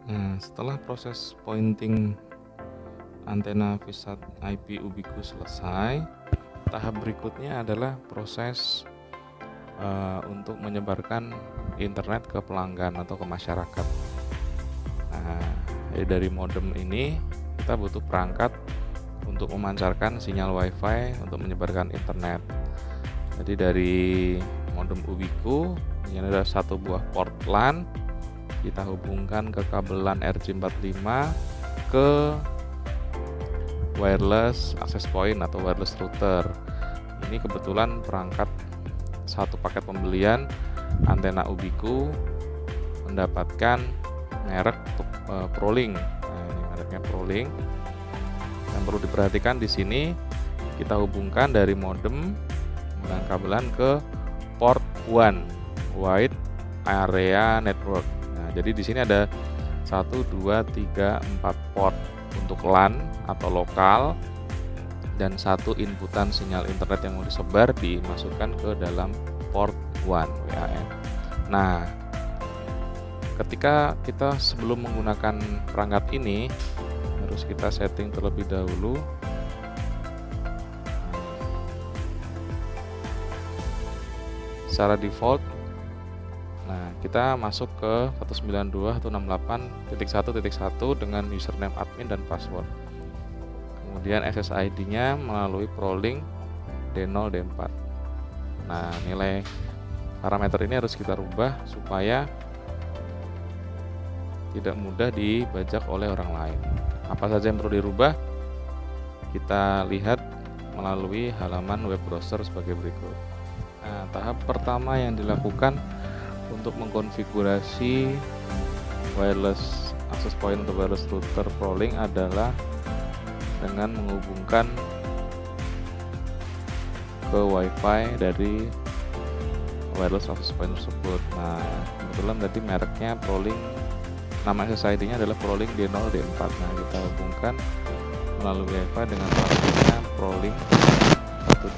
Nah, setelah proses pointing antena VSAT IP Ubiku selesai, tahap berikutnya adalah proses untuk menyebarkan internet ke pelanggan atau ke masyarakat. Nah, dari modem ini kita butuh perangkat untuk memancarkan sinyal WiFi untuk menyebarkan internet. Jadi dari modem Ubiku ini ada satu buah port LAN, kita hubungkan ke kabel LAN RJ45 ke wireless access point atau wireless router. Ini kebetulan perangkat satu paket pembelian antena Ubiku mendapatkan merek ProLink. Nah, ini mereknya ProLink. Yang perlu diperhatikan di sini kita hubungkan dari modem dengan kabelan ke port 1 Wide Area Network. Nah, jadi di sini ada 1, 2, 3, 4 port untuk LAN atau lokal, dan satu inputan sinyal internet yang mau disebar dimasukkan ke dalam port 1 WAN. Nah, ketika kita sebelum menggunakan perangkat ini harus kita setting terlebih dahulu. Secara default, nah kita masuk ke 192.168.1.1 dengan username admin dan password. Kemudian SSID-nya melalui ProLink D0 D4. Nah, nilai parameter ini harus kita rubah supaya tidak mudah dibajak oleh orang lain. Apa saja yang perlu dirubah? Kita lihat melalui halaman web browser sebagai berikut. Nah, tahap pertama yang dilakukan untuk mengkonfigurasi wireless access point atau wireless router ProLink adalah dengan menghubungkan ke WiFi dari wireless access point tersebut. Nah, kebetulan tadi mereknya ProLink, nama SSID-nya adalah ProLink D0 D4. Nah, kita hubungkan melalui WiFi dengan passwordnya ProLink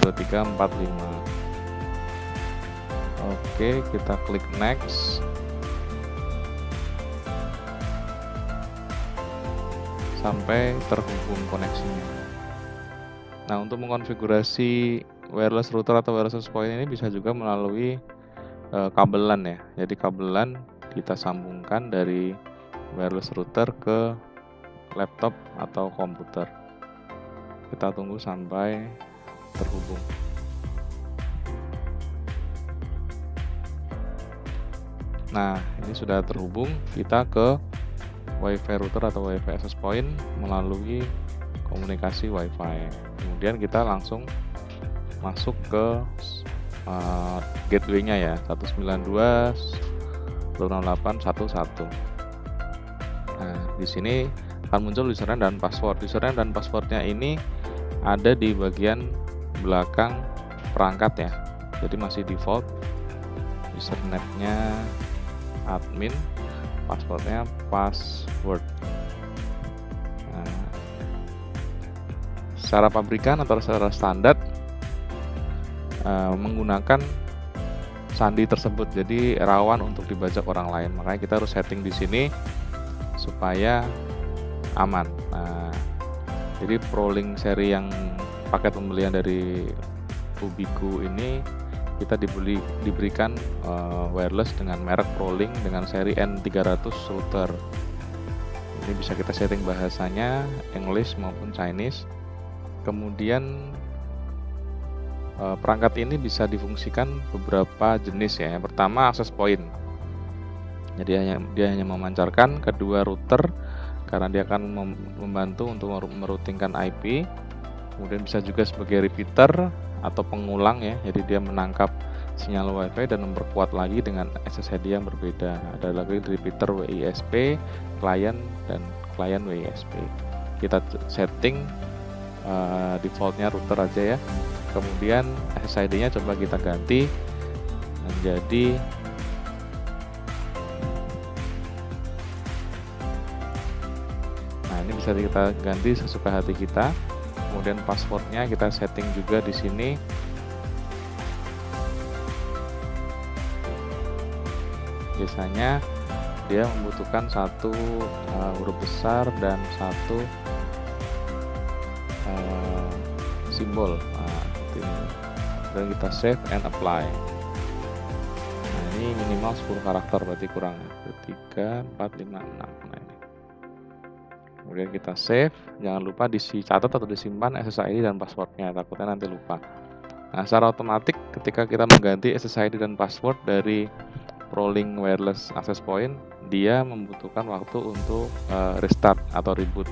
12345. Oke, kita klik next. Sampai terhubung koneksinya. Nah, untuk mengkonfigurasi wireless router atau wireless access point ini bisa juga melalui kabel LAN ya. Jadi kabel LAN kita sambungkan dari wireless router ke laptop atau komputer. Kita tunggu sampai terhubung. Nah, ini sudah terhubung. Kita ke WiFi router atau WiFi access point melalui komunikasi WiFi. Kemudian kita langsung masuk ke gateway-nya ya, 192.168.1.1. Nah, di sini akan muncul username dan password. Username dan passwordnya ini ada di bagian belakang perangkat ya. Jadi masih default. Username-nya admin, passwordnya password. Nah, secara pabrikan atau secara standar menggunakan sandi tersebut, jadi rawan untuk dibajak orang lain. Makanya kita harus setting di sini supaya aman. Nah, jadi ProLink seri yang paket pembelian dari Ubiku ini kita diberikan wireless dengan merek ProLink dengan seri N300 router. Ini bisa kita setting bahasanya English maupun Chinese. Kemudian perangkat ini bisa difungsikan beberapa jenis ya. Yang pertama access point. Jadi dia hanya memancarkan. Kedua router karena dia akan membantu untuk meroutingkan IP. Kemudian bisa juga sebagai repeater atau pengulang ya, jadi dia menangkap sinyal WiFi dan memperkuat lagi dengan SSID yang berbeda. Ada lagi repeater WISP, klien dan klien WISP. Kita setting defaultnya router aja ya. Kemudian SSID-nya coba kita ganti menjadi ini bisa kita ganti sesuka hati kita. Kemudian passwordnya kita setting juga di sini. Biasanya dia membutuhkan satu huruf besar dan satu simbol. Nah, ini. Dan kita save and apply. Nah, ini minimal 10 karakter berarti kurangnya 3, 4, 5, 6. Nah, ini. Kemudian kita save, jangan lupa dicatat atau disimpan SSID dan passwordnya, takutnya nanti lupa. Nah, secara otomatis ketika kita mengganti SSID dan password dari ProLink Wireless Access Point, dia membutuhkan waktu untuk restart atau reboot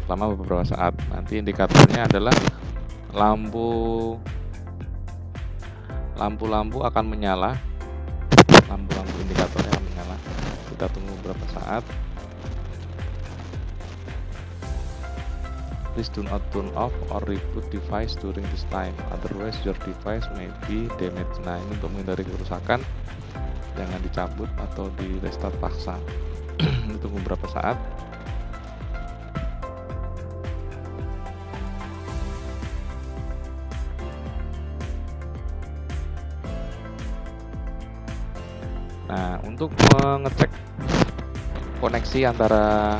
selama beberapa saat. Nanti indikatornya adalah lampu-lampu akan menyala, lampu-lampu indikatornya akan menyala. Kita tunggu beberapa saat. Please do not turn off or reboot device during this time, otherwise your device may be damaged. Nah, ini untuk menghindari kerusakan, jangan dicabut atau di restart paksa. Tunggu beberapa saat. Nah, untuk mengecek koneksi antara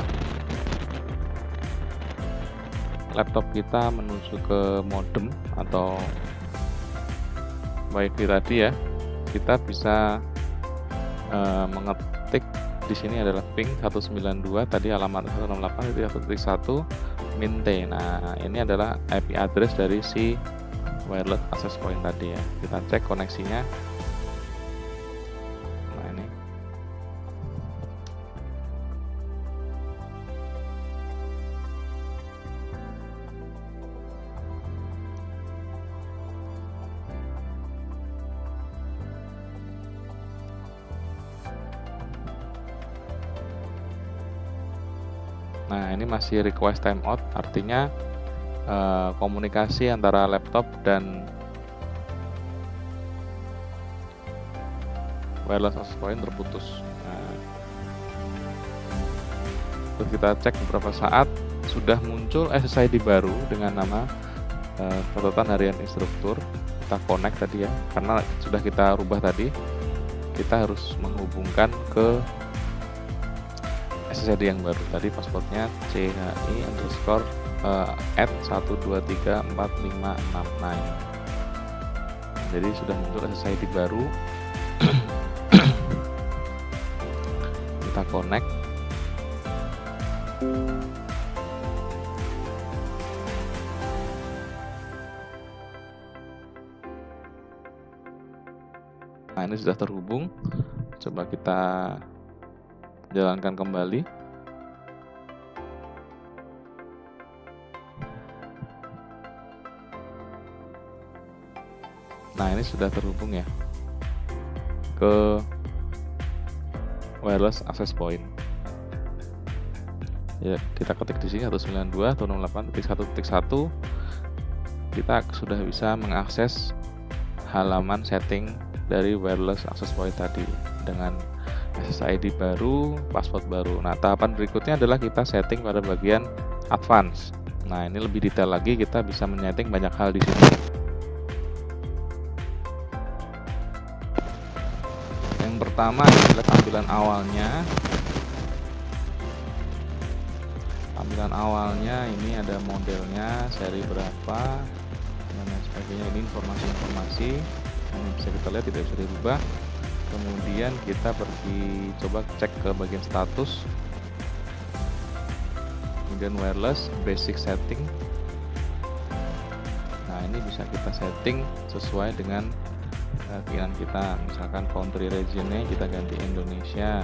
laptop kita menuju ke modem atau WiFi tadi ya, kita bisa mengetik di sini adalah ping 192, tadi alamat 168.1.1 mint. Nah, ini adalah IP address dari si wireless access point tadi ya. Kita cek koneksinya. Nah, ini. Nah, ini masih request timeout, artinya komunikasi antara laptop dan wireless access point terputus. Nah, terus kita cek beberapa saat, sudah muncul SSID baru dengan nama catatan harian instruktur. Kita connect tadi ya, karena sudah kita rubah tadi, kita harus menghubungkan ke SSID yang baru. Tadi passwordnya CHI_@1234569. Jadi sudah muncul SSID baru. Kita connect. Nah, ini sudah terhubung. Coba kita jalankan kembali. Nah, ini sudah terhubung ya ke wireless access point. Ya, kita ketik di sini 192.168.1.1. Kita sudah bisa mengakses halaman setting dari wireless access point tadi dengan SSID baru, password baru. Nah, tahapan berikutnya adalah kita setting pada bagian advance. Nah, ini lebih detail lagi, kita bisa menyeting banyak hal di sini. Yang pertama adalah tampilan awalnya. Tampilan awalnya ini ada modelnya, seri berapa, dan lain sebagainya. Ini informasi-informasi yang bisa kita lihat, tidak bisa dirubah. Kemudian kita pergi coba cek ke bagian status, kemudian wireless basic setting. Nah, ini bisa kita setting sesuai dengan keinginan kita. Misalkan country regionnya kita ganti Indonesia.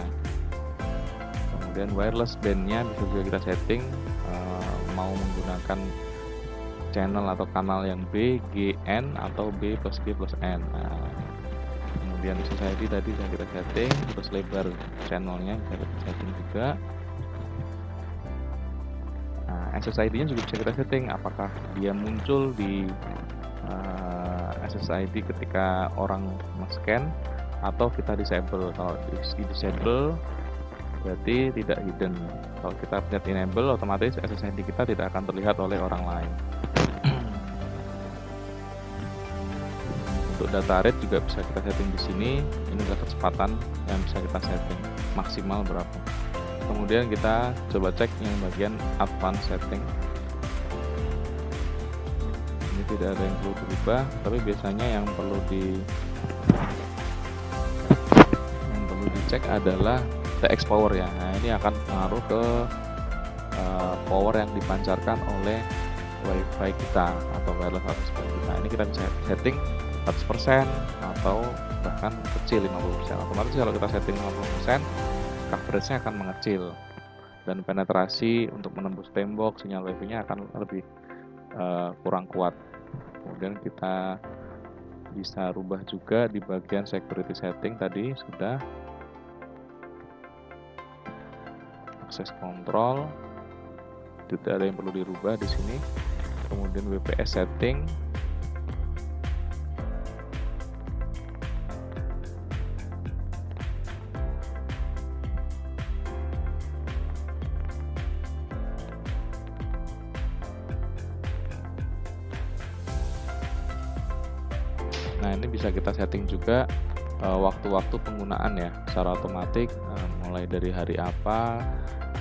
Kemudian wireless bandnya bisa juga kita setting, mau menggunakan channel atau kanal yang B, G, N atau B plus G plus N. Nah, kemudian SSID tadi bisa kita setting, terus lebar channelnya bisa kita setting juga. Nah, SSID nya juga bisa kita setting, apakah dia muncul di SSID ketika orang men-scan atau kita disable. Kalau di disable berarti tidak hidden. Kalau kita lihat enable, otomatis SSID kita tidak akan terlihat oleh orang lain. Untuk data rate juga bisa kita setting di sini. Ini adalah kecepatan yang bisa kita setting maksimal berapa. Kemudian kita coba cek yang bagian advanced setting. Ini tidak ada yang perlu dirubah, tapi biasanya yang perlu dicek adalah TX power ya. Nah, ini akan pengaruh ke power yang dipancarkan oleh WiFi kita atau wireless hotspot kita. Ini kita bisa setting 100% atau bahkan kecil 50%. Otomatis kalau kita setting 50%, coverage-nya akan mengecil dan penetrasi untuk menembus tembok sinyal wifi-nya akan lebih kurang kuat. Kemudian kita bisa rubah juga di bagian security setting tadi sudah. Akses kontrol tidak ada yang perlu dirubah di sini. Kemudian WPS setting. Nah, ini bisa kita setting juga waktu-waktu penggunaan ya secara otomatis, mulai dari hari apa,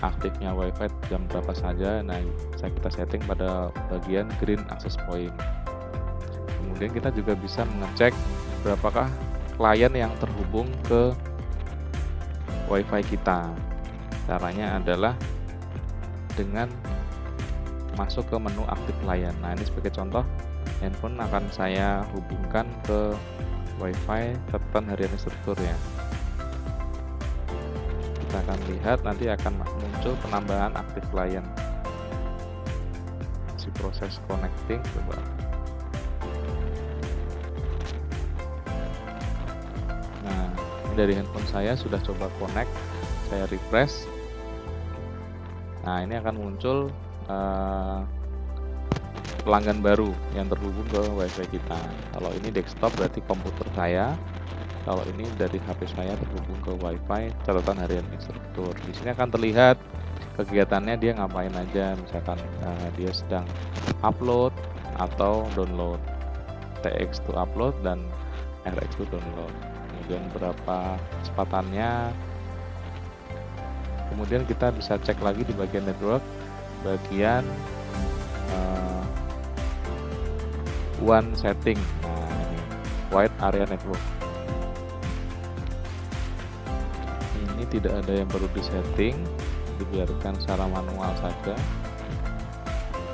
aktifnya WiFi jam berapa saja. Nah, bisa kita setting pada bagian green access point. Kemudian kita juga bisa mengecek berapakah klien yang terhubung ke WiFi kita. Caranya adalah dengan masuk ke menu aktif klien. Nah, ini sebagai contoh, handphone akan saya hubungkan ke WiFi catatan harian instruktur ya. Kita akan lihat nanti akan muncul penambahan aktif klien. Si proses connecting coba. Nah, ini dari handphone saya sudah coba connect, saya refresh. Nah, ini akan muncul pelanggan baru yang terhubung ke WiFi kita. Kalau ini desktop berarti komputer saya. Kalau ini dari HP saya terhubung ke WiFi catatan harian instruktur. Di sini akan terlihat kegiatannya dia ngapain aja. Misalkan dia sedang upload atau download. TX to upload dan RX to download. Kemudian berapa kecepatannya. Kemudian kita bisa cek lagi di bagian network, bagian one setting. Nah, ini wide area network. Ini tidak ada yang perlu disetting, dibiarkan secara manual saja,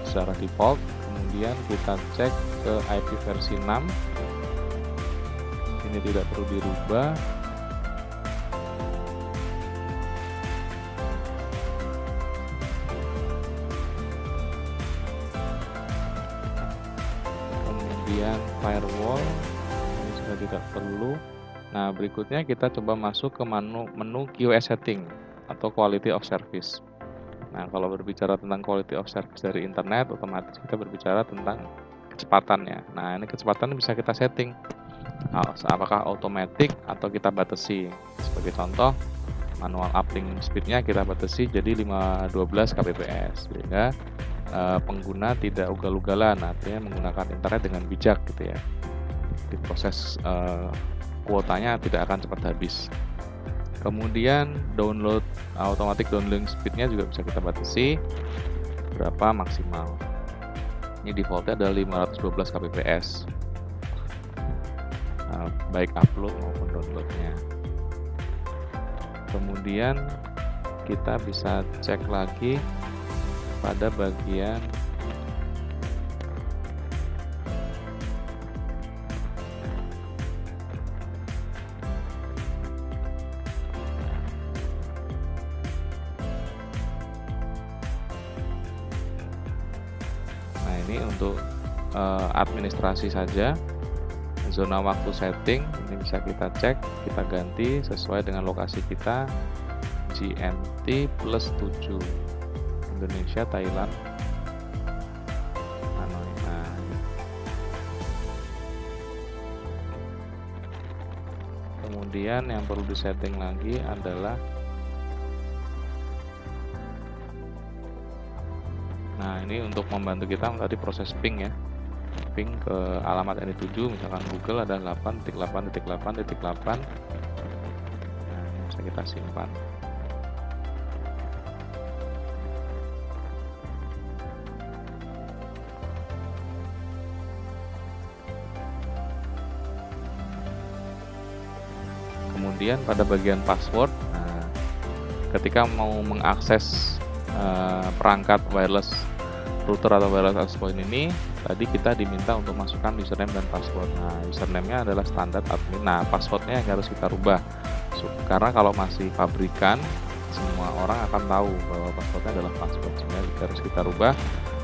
secara default. Kemudian kita cek ke IP versi 6. Ini tidak perlu dirubah. Kemudian firewall ini sudah tidak perlu. Nah, berikutnya kita coba masuk ke menu QoS setting atau quality of service. Nah, kalau berbicara tentang quality of service dari internet, otomatis kita berbicara tentang kecepatannya. Nah, ini kecepatan bisa kita setting apakah automatic atau kita batasi. Sebagai contoh, manual uplink speednya kita batasi jadi 512 kbps sehingga pengguna tidak ugal-ugalan, artinya menggunakan internet dengan bijak gitu ya. Di proses kuotanya tidak akan cepat habis. Kemudian automatic downloading speednya juga bisa kita batasi berapa maksimal. Ini defaultnya adalah 512 kbps, baik upload maupun downloadnya. Kemudian kita bisa cek lagi pada bagian ini untuk administrasi saja. Zona waktu setting ini bisa kita cek, kita ganti sesuai dengan lokasi kita, GMT plus 7 Indonesia, Thailand, Hanoi. Nah, kemudian yang perlu disetting lagi adalah ini untuk membantu kita tadi proses ping ya. ping ke alamat NI7, misalkan Google ada 8.8.8.8. Nah, ini bisa kita simpan. Kemudian pada bagian password, nah, ketika mau mengakses perangkat wireless router atau wireless access point ini, tadi kita diminta untuk masukkan username dan password. Nah, username-nya adalah standar admin. Nah, password-nya yang harus kita rubah. Karena kalau masih pabrikan, semua orang akan tahu bahwa password-nya adalah password. Sehingga harus kita rubah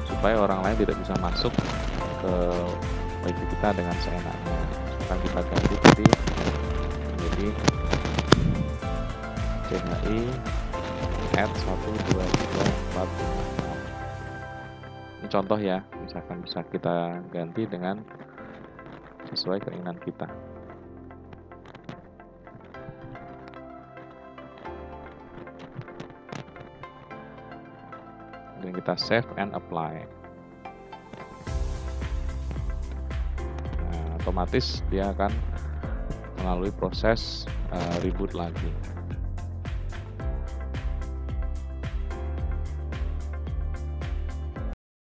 supaya orang lain tidak bisa masuk ke wifi kita dengan seenaknya. Akan kita ganti tadi menjadi CHI @12345. Ini contoh ya, misalkan bisa kita ganti dengan sesuai keinginan kita. Dan kita save and apply. Nah, otomatis dia akan melalui proses reboot lagi.